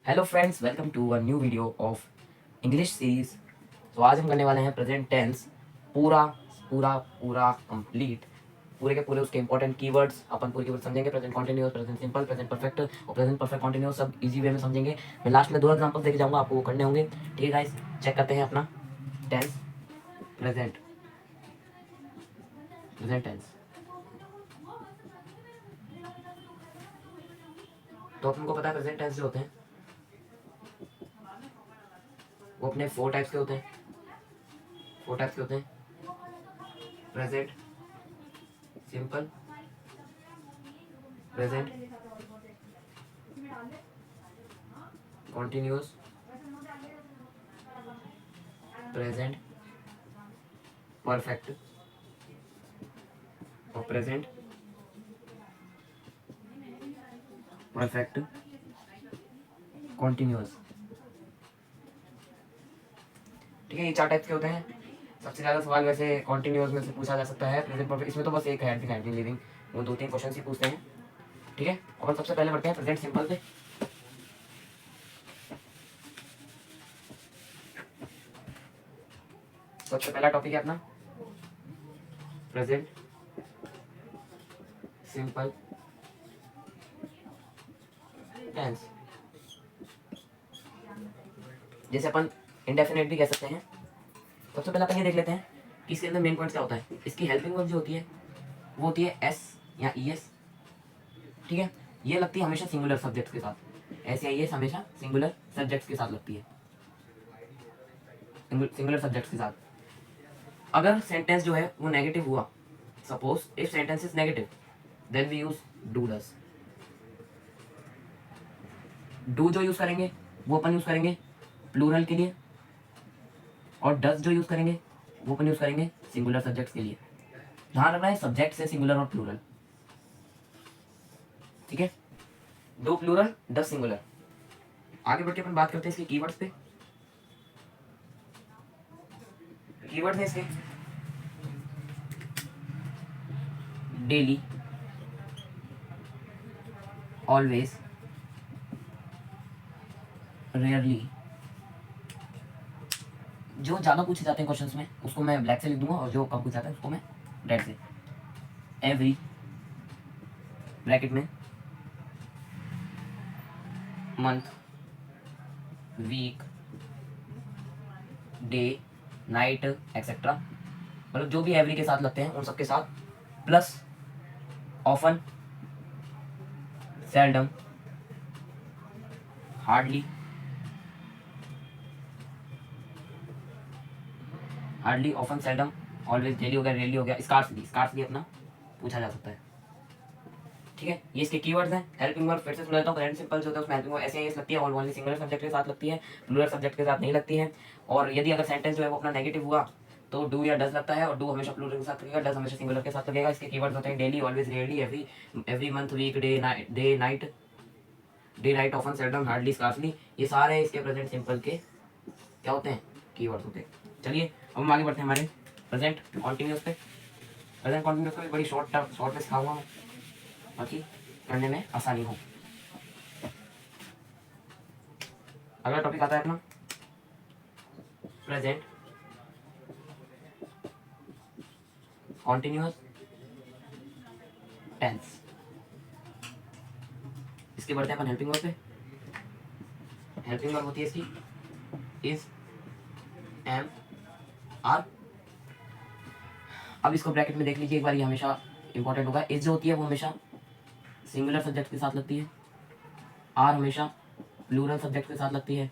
Hello friends, welcome to a new video of English series. तो आज हम करने वाले हैं प्रेजेंट टेंस पूरा पूरा पूरा कंप्लीट। पूरे के पूरे उसके इंपॉर्टेंट कीवर्ड्स अपन पूरे के पूरे समझेंगे। Present continuous, present simple, present perfect और प्रेजेंट परफेक्ट कॉन्टिन्यूअस सब इजी वे में समझेंगे। मैं लास्ट में 2 एग्जांपल्स देके जाऊंगा, आपको वो करने होंगे। ठीक है गाइस, चेक करते हैं अपना टेंस प्रेजेंट प्रेजेंट टेंस। तो अपन को पता है प्रेजेंट टेंस जो होते हैं वो अपने 4 टाइप्स के होते हैं। 4 टाइप्स के होते हैं: present simple, present continuous, present perfect और प्रेजेंट परफेक्ट कॉन्टिन्यूअस। ठीक है, ये 4 टाइप्स के होते हैं। सबसे ज़्यादा सवाल वैसे कॉन्टिन्यूअस में से पूछा जा सकता है। प्रेजेंट परफेक्ट इसमें तो बस एक है हैड बीन लिविंग, वो 2-3 क्वेश्चन ही पूछते हैं। ठीक है, अपन सबसे पहले बढ़ते हैं प्रेजेंट सिंपल पे। सबसे पहला टॉपिक है अपना प्रेजेंट सिंपल टेंस। जैसे अपन इंडेफिनिट भी कह सकते हैं। सबसे पहले अपन ये देख लेते हैं कि इसके अंदर मेन पॉइंट क्या होता है। इसकी हेल्पिंग वर्ब जो होती है वो होती है एस या ई एस। ठीक है, ये लगती है हमेशा सिंगुलर सब्जेक्ट के साथ। एस या ई एस हमेशा सिंगुलर सब्जेक्ट के साथ लगती है, सिंगुलर सब्जेक्ट के साथ। अगर सेंटेंस जो है वो नेगेटिव हुआ, suppose if sentence is negative, then we use do does. Do जो यूज करेंगे वो अपन यूज करेंगे प्लूरल के लिए, और डज जो यूज करेंगे वो अपन यूज करेंगे सिंगुलर सब्जेक्ट के लिए। ध्यान रखना है सब्जेक्ट से सिंगुलर और प्लूरल। ठीक है, डू प्लूरल, डज सिंगुलर। आगे बढ़ के अपन बात करते हैं इसके कीवर्ड्स पे। कीवर्ड्स है इसके डेली, ऑलवेज, रेयरली। जो ज़्यादा पूछे जाते हैं क्वेश्चंस में उसको मैं ब्लैक से लिख दूंगा, और जो कम पूछा जाता है उसको मैं रेड से। एवरी ब्रैकेट में, month, week, day, night etcetera, मतलब जो भी एवरी के साथ लगते हैं उन सब के साथ, plus often, seldom, hardly, hardly, often, seldom, always, daily हो गया, रेयरली हो गया, स्कार्सली अपना पूछा जा सकता है। ठीक है, ये इसके कीवर्ड्स हैं। हेल्पिंग वर्ब फिर से सुना देता हूँ। प्रेजेंट सिंपल जो होता है उसमें हेल्पिंग वर्ब ऐसे ही लगती है, और ओनली सिंगुलर सब्जेक्ट के साथ लगती है, प्लूरल सब्जेक्ट के साथ नहीं लगती है। और यदि अगर सेंटेंस जो है वो अपना नेगेटिव हुआ तो डू या डज लगता है, और डू हमेशा प्लूरल के साथ लगेगा, डज हमेशा सिंगुलर के साथ लगेगा। इसके कीवर्ड्स होते हैं daily, always, rarely, every month, week, day night, often, seldom, hardly, scarcely. ये सारे इसके प्रेजेंट सिंपल के क्या होते हैं, कीवर्ड्स होते हैं। चलिए अब हम आगे बढ़ते हैं हमारे प्रेजेंट कॉन्टिन्यूअस पे। प्रेजेंट कॉन्टिन्यूअस को भी बड़ी शॉर्ट में सिखाऊंगा मैं, ताकि करने में आसानी हो। अगला टॉपिक आता है अपना प्रेजेंट कॉन्टिन्यूअस टेंस। इसके बढ़ते हैं अपन हेल्पिंग वर्ब पे। हेल्पिंग वर्ब होती है इसकी इज, एम, आर। अब इसको ब्रैकेट में देख लीजिए एक बार, ये हमेशा इंपॉर्टेंट होगा। इज जो होती है वो हमेशा सिंगुलर सब्जेक्ट के साथ लगती है, आर हमेशा प्लूरल सब्जेक्ट के साथ लगती है,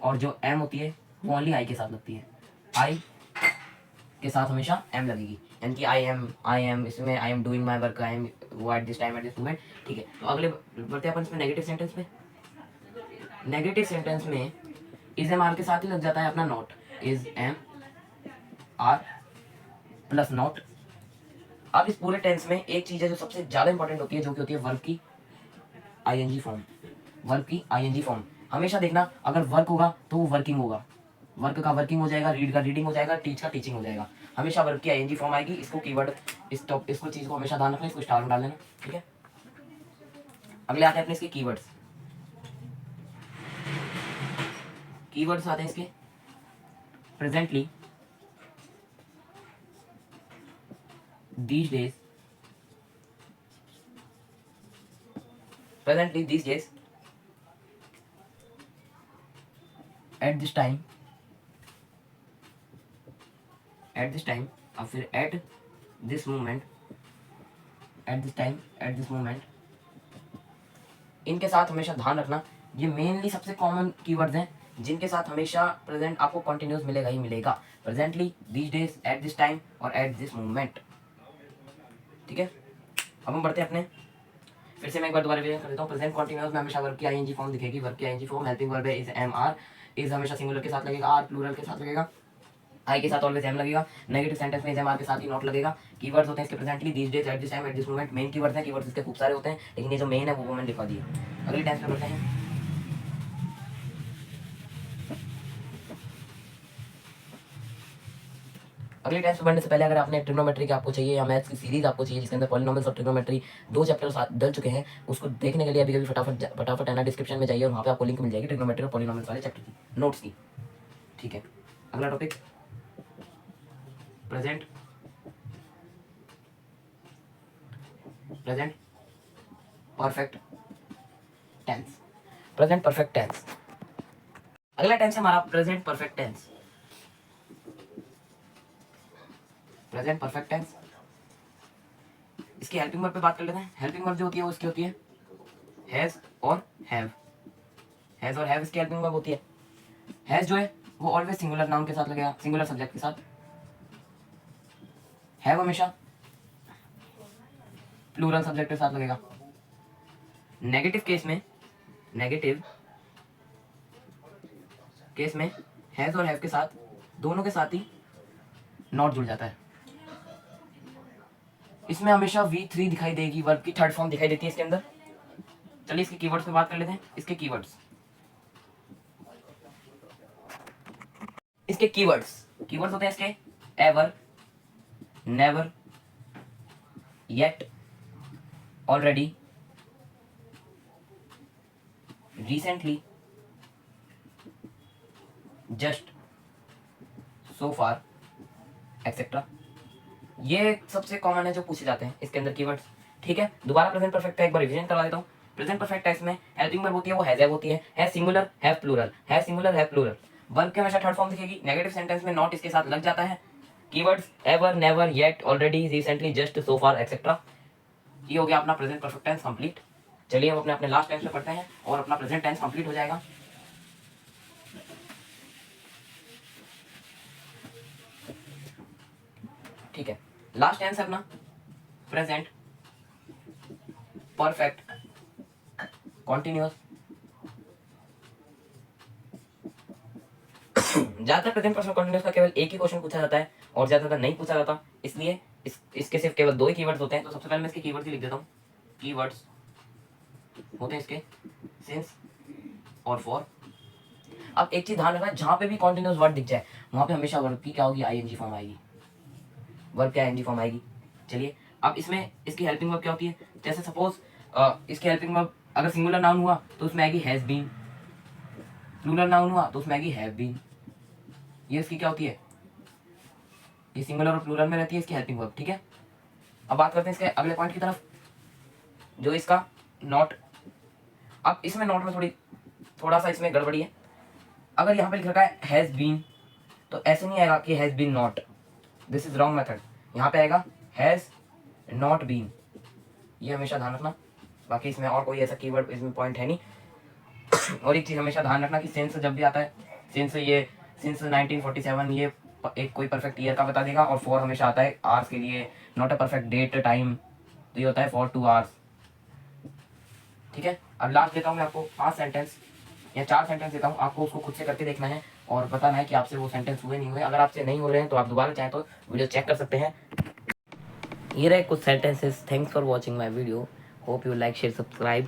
और जो एम होती है वो ओनली आई के साथ लगती है। आई के साथ हमेशा एम लगेगी, यानी कि आई एम इसमें I am doing my work, I am वो at this time at this moment. ठीक है, तो अगले बढ़ते हैं अपन इसमें नेगेटिव सेंटेंस पे। नेगेटिव सेंटेंस में इज एम आर के साथ ही लग जाता है अपना not. Is am are plus not. अब इस पूरे टेंस में एक चीज है जो सबसे ज्यादा इंपॉर्टेंट होती है, जो कि होती है वर्ब की आईएनजी फॉर्म। वर्ब की आईएनजी फॉर्म हमेशा देखना, अगर वर्क होगा तो वो वर्किंग होगा, वर्क का वर्किंग हो जाएगा, रीड का रीडिंग हो जाएगा, टीच का टीचिंग हो जाएगा। हमेशा वर्ब की आईएनजी फॉर्म आएगी। इसको कीवर्ड इसको चीज को हमेशा ध्यान रखना, इसको स्टार में डाल लेना। ठीक है, अगले आते हैं अपने इसके कीवर्ड्स। कीवर्ड्स आते हैं इसके presently, these days, presently these days, at this time, और फिर at this moment, at this time, at this moment, इनके साथ हमेशा ध्यान रखना, ये मेनली सबसे कॉमन कीवर्ड्स हैं जिनके साथ हमेशा प्रेजेंट आपको कंटिन्यूस मिलेगा ही मिलेगा। Presently, these days, at this time और एट दिस मोमेंट। ठीक है, अब हम बढ़ते हैं अपने, फिर से मैं एक बार दोबारा रिवीजन कर देता हूँ। प्रेजेंट कंटिन्यूअस में हमेशा वर्ब की आईएनजी फॉर्म दिखेगी। वर्ब की आईएनजी फॉर्म हेल्पिंग वर्ब है इज एम आर, इज हमेशा सिंगुलर के साथ लगेगा, आर प्लूरल के साथ लगेगा, आई के साथ ऑलवेज एम लगेगा। नेगेटिव सेंटेंस में इज एम आर के साथ ही नॉट लगेगा। कीवर्ड्स होते हैं इसके presently, these days, at this time, at this moment. Main keywords हैं, कीवर्ड्स इसके खूब सारे होते हैं, लेकिन ये जो मेन है वो मैंने लिखवा दिए। अगले टेंस पे बढ़ते हैं। अगले टेंस पे बढ़ने से पहले अगर आपने ट्रिग्नोमेट्री की आपको चाहिए या मैथ्स की सीरीज आपको चाहिए जिसके अंदर पॉलिनोमियल्स और ट्रिग्नोमेट्री 2 चैप्टर डल चुके हैं, उसको देखने के लिए अभी फटाफट है ना डिस्क्रिप्शन में जाइए और वहाँ पे आपको लिंक मिल जाएगी ट्रिग्नोमेट्री और पॉलिनोमियल्स वाले चैप्टर की नोट्स की। ठीक है, अगला topic present perfect tense. Present perfect tense, अगला टेंस है हमारा present perfect tense. Present perfect tense, इसकी हेल्पिंग वर्ब पे बात कर लेते हैं। हेल्पिंग वर्ब जो होती है वो इसकी होती है हैज और हैव। हैज और हैव इसकी हेल्पिंग वर्ब होती है। हैज जो है वो ऑलवेज सिंगुलर नाउन के साथ लगेगा, सिंगुलर सब्जेक्ट के साथ। हैव हमेशा प्लूरल सब्जेक्ट के साथ लगेगा। नेगेटिव केस में हैज और हैव के साथ दोनों के साथ ही नॉट जुड़ जाता है। इसमें हमेशा V3 दिखाई देगी, वर्ब की थर्ड फॉर्म दिखाई देती है इसके अंदर। चलिए इसके कीवर्ड्स पे बात कर लेते हैं। इसके कीवर्ड्स होते हैं इसके ever, never, yet, already, recently, just, so far, etcetera. ये सबसे कॉमन है जो पूछे जाते हैं इसके अंदर कीवर्ड्स। ठीक है, दोबारा प्रेजेंट परफेक्ट का एक बार रिवीजन करवा देता हूँ। प्रेजेंट परफेक्ट टेंस में हेल्पिंग वर्ब होती है वो हैव होती है सिंगुलर, हैव प्लूरल, है सिंगुलर, है प्लूरल। वर्ब के हमेशा थर्ड फॉर्म दिखेगी। नेगेटिव सेंटेंस में नॉट इसके साथ लग जाता है। Keywords ever, never, yet, already, recently, just, so far, etcetera. ये हो गया अपना प्रेजेंट परफेक्ट टेंस कंप्लीट। चलिए हम अपने लास्ट टेंस पे पढ़ते हैं और अपना प्रेजेंट टेंस कंप्लीट हो जाएगा। ठीक है, लास्ट टेंस है अपना प्रेजेंट परफेक्ट कॉन्टिन्यूअस। ज्यादातर प्रेजेंट परफेक्ट कॉन्टिन्यूअस का केवल एक ही क्वेश्चन पूछा जाता है और ज्यादातर नहीं पूछा जाता, इसलिए इसके सिर्फ केवल 2 ही कीवर्ड्स होते हैं। तो सबसे पहले मैं इसके कीवर्ड्स ही लिख देता हूँ। कीवर्ड्स होते हैं इसके सिंस और फॉर। अब एक चीज ध्यान रखना, जहां पे भी कॉन्टिन्यूअस वर्ड दिख जाए वहां पे हमेशा वर्ब की क्या होगी, आईएनजी फॉर्म आएगी। वर्ब क्या आईएनजी फॉर्म आएगी। चलिए अब इसमें इसकी हेल्पिंग वर्ब क्या होती है। जैसे सपोज इसकी हेल्पिंग वर्ब अगर सिंगुलर नाउन हुआ तो उसमें आएगी हैज बीन, प्लूरल नाउन हुआ तो उसमें आएगी हैव बीन। ये इसकी क्या होती है, ये सिंगुलर और प्लूरल में रहती है इसकी हेल्पिंग वर्ब। ठीक है, अब बात करते हैं इसके अगले पॉइंट की तरफ, जो इसका नॉट। अब इसमें नॉट में थोड़ा सा इसमें गड़बड़ी है। अगर यहाँ पे लिख रखा है हैज बीन तो ऐसे नहीं आएगा कि has been not, this is wrong method. यहाँ पे आएगा हैज नॉट बीन, ये हमेशा ध्यान रखना। बाकी इसमें और कोई ऐसा कीवर्ड इसमें पॉइंट है नहीं। और एक चीज हमेशा ध्यान रखना कि सिंस जब भी आता है, सिंस 1947 ये एक कोई परफेक्ट ईयर का बता देगा। और फॉर हमेशा आता है आवर्स के लिए, not a perfect date time, तो ये होता है फॉर 2 आवर्स। ठीक है, अब लास्ट देता हूँ मैं आपको 5 सेंटेंस या 4 सेंटेंस देता हूँ, आपको उसको खुद से करके देखना है और बताना है कि आपसे वो सेंटेंस हुए नहीं हुए। अगर आपसे नहीं हो रहे हैं तो आप दोबारा चाहें तो वीडियो चेक कर सकते हैं। ये रहे कुछ sentences. Thanks for watching my video, hope you like, share, subscribe.